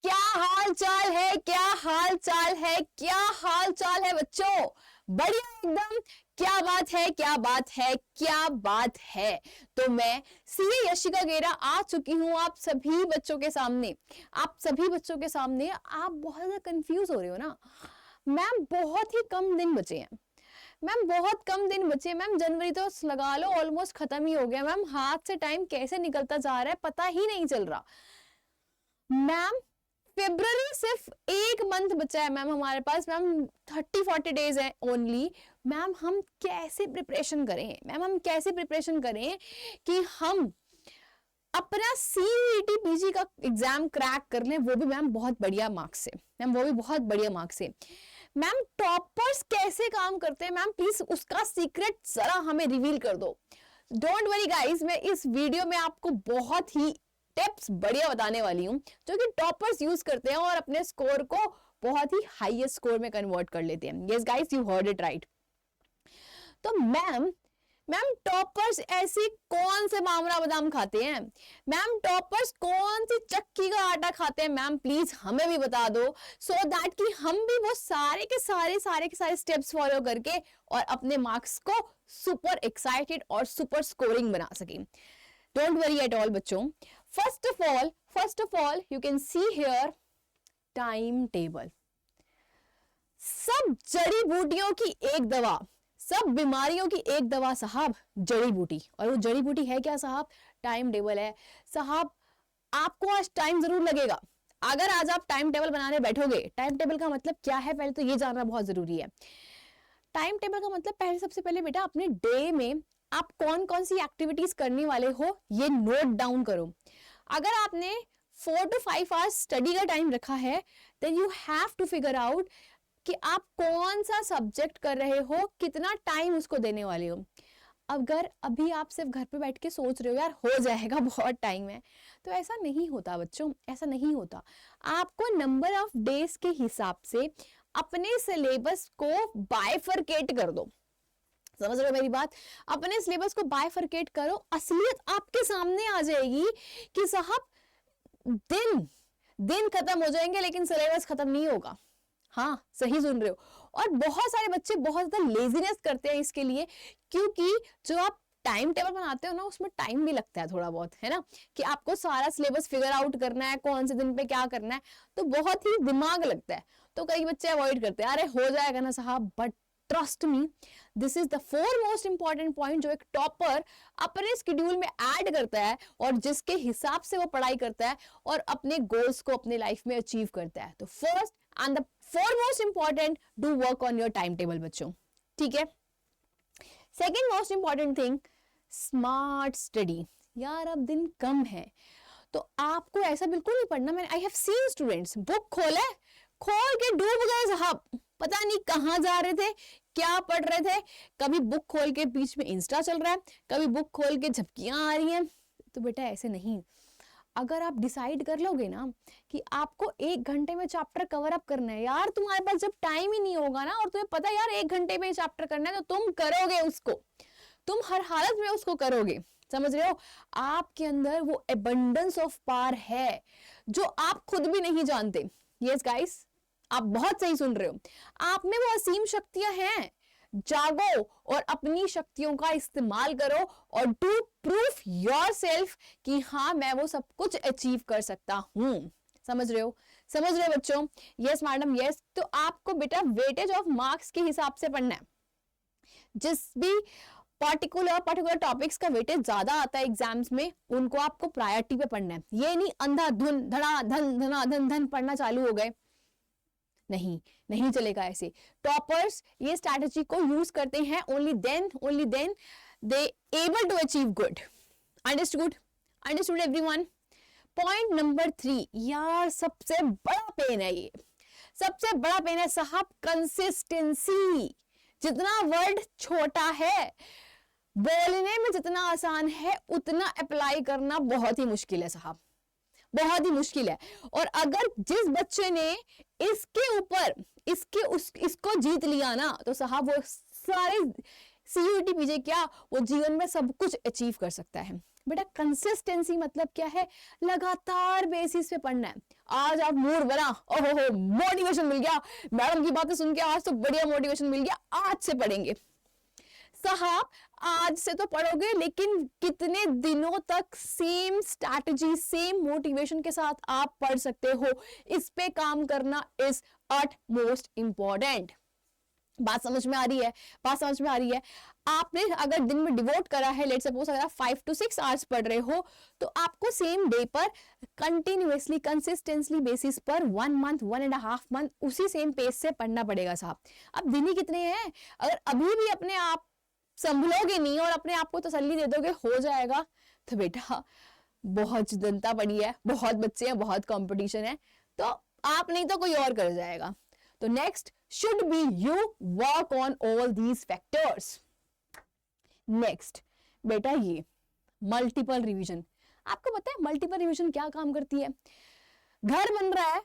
क्या हाल चाल है, क्या हाल चाल है, क्या हाल चाल है बच्चों। बढ़िया एकदम। क्या बात है, क्या बात है, क्या बात है। तो मैं सीए यशिका गेरा आ चुकी हूं आप सभी बच्चों के सामने। आप सभी बच्चों के सामने आप बहुत ज्यादा कंफ्यूज हो रहे हो ना मैम, बहुत ही कम दिन बचे हैं मैम, बहुत कम दिन बचे मैम। जनवरी तो लगा लो ऑलमोस्ट खत्म ही हो गया मैम। हाथ से टाइम कैसे निकलता जा रहा है पता ही नहीं चल रहा मैम। फेब्रुअरी सिर्फ एक मंथ बचा है मैम हमारे पास मैम। 30-40 डेज है ओनली मैम। हम कैसे प्रिपरेशन करें मैम, हम कैसे प्रिपरेशन करें कि हम अपना सीईटी पीजी का एग्जाम क्रैक कर लें, वो भी मैम बहुत बढ़िया मार्क्स से मैम, वो भी बहुत बढ़िया मार्क्स से मैम। टॉपर्स कैसे काम करते हैं मैम, प्लीज उसका सीक्रेट जरा हमें रिवील कर दो। डोंट वरी गाइस, मैं इस वीडियो में आपको बहुत ही टिप्स बढ़िया बताने वाली हूं जो कि टॉपर्स यूज करते हैं और अपने स्कोर को बहुत ही हाईएस्ट स्कोर में कन्वर्ट कर लेते हैं। Yes guys, you heard it right. तो मैम टॉपर्स ऐसी कौन से मामला बादाम खाते हैं मैम, टॉपर्स कौन सी चक्की का आटा खाते हैं मैम, प्लीज हमें भी बता दो सो दैट कि हम भी वो सारे के सारे स्टेप्स फॉलो करके और अपने मार्क्स को सुपर एक्साइटेड और सुपर स्कोरिंग बना सके। डोंट वरी एट ऑल बच्चों। First of all you can see here time table. सब जड़ी बूटियों की एक दवा, सब बीमारियों की एक दवा साहब, जड़ी बूटी। और वो जड़ी बूटी है क्या साहब? टाइम टेबल है साहब। आपको आज टाइम जरूर लगेगा। अगर आज आप टाइम टेबल बनाने बैठोगे, टाइम टेबल का मतलब क्या है पहले तो ये जानना बहुत जरूरी है। टाइम टेबल का मतलब पहले, सबसे पहले बेटा अपने डे में आप कौन कौन सी एक्टिविटीज करने वाले हो ये नोट डाउन करो। अगर आपने 4 to 5 आवर्स स्टडी का टाइम रखा है then you have to figure out कि आप कौन सा सब्जेक्ट कर रहे हो, कितना टाइम उसको देने वाले हो। अगर अभी आप सिर्फ घर पे बैठ के सोच रहे हो यार हो जाएगा बहुत टाइम है, तो ऐसा नहीं होता बच्चों, ऐसा नहीं होता। आपको नंबर ऑफ डेज के हिसाब से अपने सिलेबस को बाइफरकेट कर दो। समझ रहे हो मेरी बात? अपने सिलेबस को बाइफरकेट करो, असलियत आपके सामने आ जाएगी कि साहब दिन खत्म हो जाएंगे लेकिन सिलेबस खत्म नहीं होगा। हाँ सही सुन रहे हो। और बहुत सारे बच्चे बहुत ज्यादा लेजीनेस करते हैं इसके लिए, क्योंकि जो आप टाइम टेबल बनाते हो ना उसमें टाइम भी लगता है थोड़ा बहुत, है ना, कि आपको सारा सिलेबस फिगर आउट करना है, कौन से दिन पे क्या करना है, तो बहुत ही दिमाग लगता है। तो कई बच्चे अवॉइड करते हैं, अरे हो जाएगा ना साहब। But trust me, this is the 4 most important point जो एक टॉपर अपने स्केड्यूल में ऐड करता है और जिसके हिसाब से वो पढ़ाई करता है और अपने गोल्स को अपने लाइफ में अचीव करता है। तो first and the foremost important, do work on your timetable बच्चों, ठीक है। Second most important thing, smart study. यार अब दिन कम है तो आपको ऐसा बिल्कुल नहीं पढ़ना। मैंने I have seen students book खोल के डूब गए साहब, पता नहीं कहाँ जा रहे थे, क्या पढ़ रहे थे। कभी बुक खोल के बीच में इंस्टा चल रहा है, कभी बुक खोल के झपकियां आ रही हैं। तो बेटा ऐसे नहीं। अगर आप डिसाइड कर लोगे ना कि आपको 1 घंटे में चैप्टर कवर अप करना है, यार तुम्हारे पास जब टाइम ही नहीं होगा ना और तुम्हें पता है यार 1 घंटे में चैप्टर करना है, तो तुम करोगे उसको, तुम हर हालत में उसको करोगे। समझ रहे हो? आपके अंदर वो एबंडेंस ऑफ पावर है जो आप खुद भी नहीं जानते। यस गाइस, आप बहुत सही सुन रहे हो। आप में वो असीम शक्तियां हैं। जागो और अपनी शक्तियों का इस्तेमाल करो और डू प्रूफ योरसेल्फ कि हाँ मैं वो सब कुछ अचीव कर सकता हूं। समझ रहे हो? समझ रहे हो बच्चों? Yes madam yes. तो आपको बेटा वेटेज ऑफ मार्क्स के हिसाब से पढ़ना है। जिस भी पर्टिकुलर टॉपिक्स का वेटेज ज्यादा आता है एग्जाम्स में, उनको आपको प्रायोरिटी पे पढ़ना है। ये नहीं अंधाधुन धन पढ़ना चालू हो गए, नहीं चलेगा ऐसे। टॉपर्स ये स्ट्रैटेजी को यूज करते हैं only then they able to achieve good. Understood everyone? Point number 3, यार सबसे बड़ा पेन है ये, सबसे बड़ा पेन है साहब, कंसिस्टेंसी। जितना वर्ड छोटा है, बोलने में जितना आसान है, उतना अप्लाई करना बहुत ही मुश्किल है साहब, बहुत ही मुश्किल है। और अगर जिस बच्चे ने इसके ऊपर इसको जीत लिया ना, तो साहब वो सारे सीयूटी पीजे क्या, वो जीवन में सब कुछ अचीव कर सकता है। बेटा कंसिस्टेंसी मतलब क्या है? लगातार बेसिस पे पढ़ना है। आज आप मूड बना, ओहो मोटिवेशन मिल गया, मैडम की बातें सुन के आज तो बढ़िया मोटिवेशन मिल गया, आज से पढ़ेंगे। साहब आज से तो पढ़ोगे, लेकिन कितने दिनों तक सेम स्ट्रैटेजी सेम मोटिवेशन के साथ आप पढ़ सकते हो, इस पे काम करना इज अट मोस्ट इंपॉर्टेंट। बात समझ में आ रही है? बात समझ में आ रही है? आपने अगर दिन में डिवोट करा है, लेट्स सपोज अगर आप 5 to 6 आवर्स पढ़ रहे हो, तो आपको सेम डे पर कंटिन्यूअसली कंसिस्टेंटली बेसिस पर 1 मंथ 1.5 मंथ उसी सेम पेज से पढ़ना पड़ेगा साहब। अब दिन ही कितने हैं, अगर अभी भी अपने आप संभलोगे नहीं और अपने आप को तसल्ली दे दोगे हो जाएगा, तो बेटा बहुत जनता पड़ी है, बहुत बच्चे हैं, बहुत कंपटीशन है, तो आप नहीं तो कोई और कर जाएगा। तो next should be you work on all these factors। Next बेटा ये मल्टीपल रिवीजन, आपको पता है मल्टीपल रिवीजन क्या काम करती है? घर बन रहा है,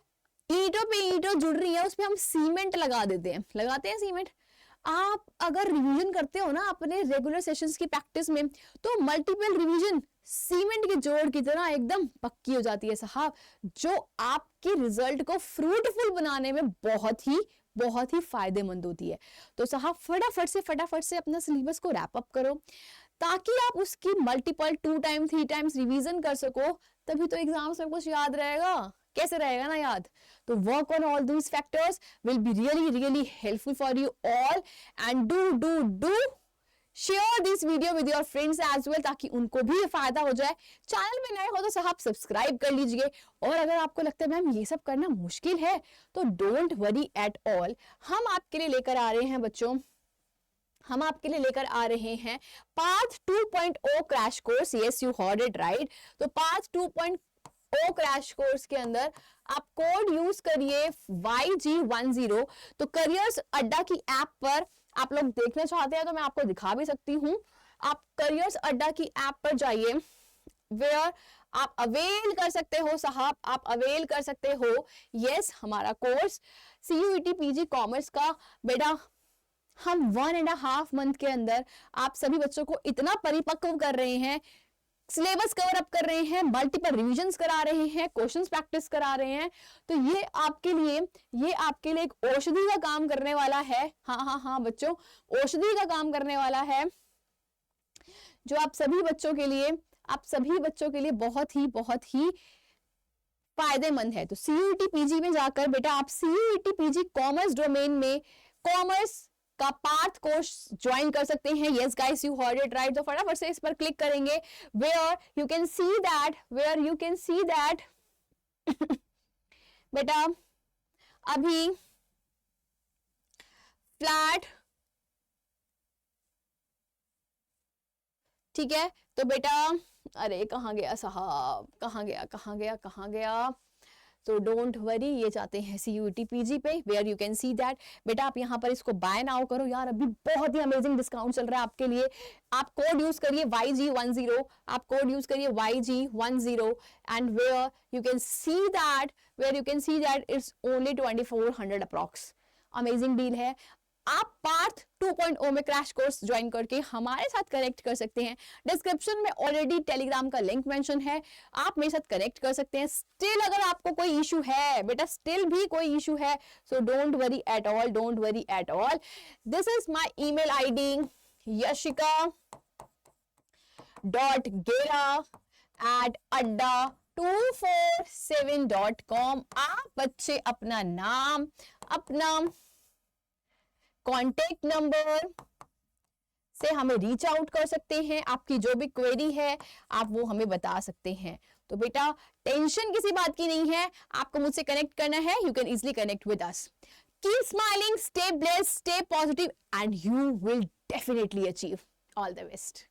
ईंटों पे ईंटों जुड़ रही है, उस पे हम सीमेंट लगा देते हैं, लगाते हैं सीमेंट। आप अगर रिवीजन करते हो ना अपने रेगुलर सेशंस की प्रैक्टिस में, तो मल्टीपल रिवीजन सीमेंट के जोड़ की तरह एकदम पक्की हो जाती है साहब, जो आपके रिजल्ट को फ्रूटफुल बनाने में बहुत ही फायदेमंद होती है। तो साहब फटाफट से अपना सिलेबस को रैप अप करो, ताकि आप उसकी मल्टीपल 2 टाइम 3 टाइम्स रिवीजन कर सको, तभी तो एग्जाम्स में कुछ याद रहेगा। कैसे रहेगा ना याद? तो work on all these factors will be really helpful for you all, and do share this video with your friends as well, ताकि उनको भी ये फायदा हो जाए। चैनल में नए हो तो साहब सब्सक्राइब कर लीजिए, और अगर आपको लगता है मैम ये सब करना मुश्किल है, तो डोंट वरी एट ऑल, हम आपके लिए लेकर आ रहे हैं बच्चों, हम आपके लिए लेकर आ रहे हैं path 2.0 crash course. Yes you heard it right. तो पाथ 2.0 क्रैश कोर्स के अंदर आप कोड यूज करिए YG10। तो करियर्स अड्डा की ऐप पर आप लोग देखना चाहते हैं तो मैं आपको दिखा भी सकती हूँ। आप करियर्स अड्डा की ऐप पर जाइए, वेयर आप अवेल कर सकते हो साहब, आप अवेल कर सकते हो यस हमारा कोर्स CUET PG कॉमर्स का। बेटा हम 1.5 मंथ के अंदर आप सभी बच्चों को इतना परिपक्व कर रहे हैं, सिलेबस कवर अप कर रहे हैं, मल्टीपल रिविजन्स करा रहे हैं, क्वेश्चंस प्रैक्टिस करा रहे हैं। तो ये आपके लिए एक औषधि का काम करने वाला है। हाँ बच्चों, औषधि का काम करने वाला है, जो आप सभी बच्चों के लिए बहुत ही फायदेमंद है। तो CUET PG में जाकर बेटा आप CUET PG कॉमर्स डोमेन में कॉमर्स का पार्ट कोर्स ज्वाइन कर सकते हैं। Yes guys you heard it right. तो फटाफट से इस पर क्लिक करेंगे, where you can see that बेटा अभी फ्लैट, ठीक है। तो बेटा अरे कहाँ गया साहब, कहाँ गया। तो डोंट वरी, ये चाहते हैं CUET PG पे, where you can see that. बेटा आप यहाँ पर इसको बाय नाउ करो यार, अभी बहुत ही अमेजिंग डिस्काउंट चल रहा है आपके लिए। आप कोड यूज करिए YG10, आप कोड यूज करिए YG10, and where you can see that it's only 2400 approx. Amazing deal है। आप पार्ट 2.0 में क्रैश कोर्स ज्वाइन करके हमारे साथ कनेक्ट कर सकते हैं। डिस्क्रिप्शन में ऑलरेडी टेलीग्राम का लिंक मेंशन है, आप मेरे साथ कनेक्ट कर सकते हैं। स्टिल अगर आपको कोई इशू है बेटा, स्टिल भी कोई इशू है, so don't worry at all. This is my email ID yashika.gera@adda247.com। आप बच्चे अपना नाम, अपना कॉन्टेक्ट नंबर से हमें रीच आउट कर सकते हैं। आपकी जो भी क्वेरी है आप वो हमें बता सकते हैं। तो बेटा टेंशन किसी बात की नहीं है, आपको मुझसे कनेक्ट करना है, you can easily connect with us. Keep smiling, stay blessed, stay positive, and you will definitely achieve. All the best.